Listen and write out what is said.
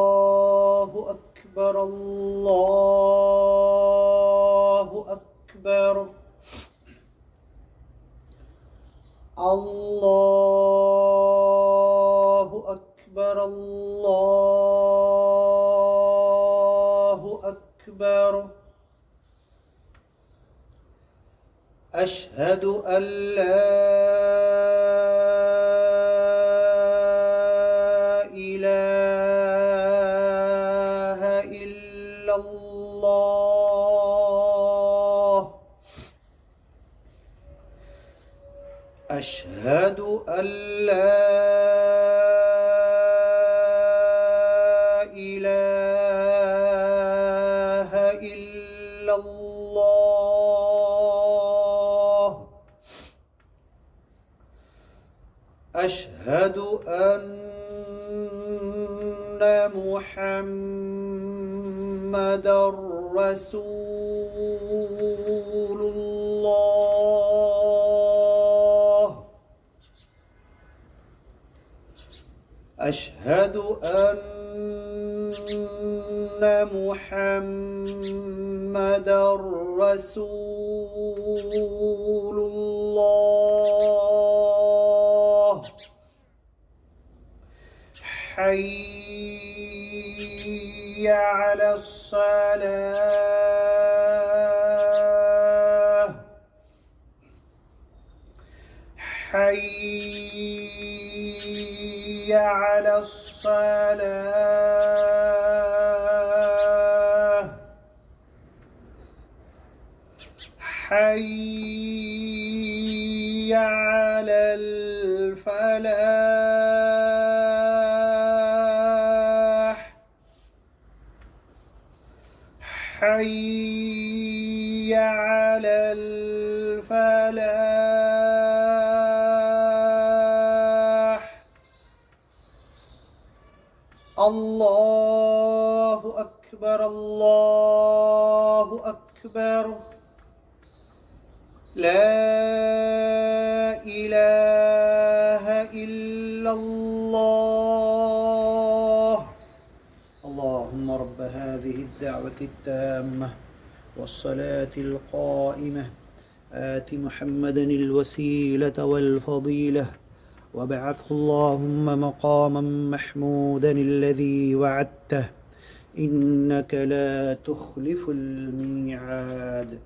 الله أكبر الله أكبر الله أكبر الله أكبر أشهد أن لا إله إلا الله أشهد أن لا إله إلا الله أشهد أن محمدًا رسول الله أشهد أن محمدًا رسول الله حي على الصلاة حي على الصلاة حي على الفلاح حي على الفلاح الله أكبر الله أكبر لا إله إلا الله اللهم رب هذه الدعوة التامة والصلاة القائمة آت محمدا الوسيلة والفضيلة وابعثه اللهم مقاما محمودا الذي وعدته إنك لا تخلف الميعاد.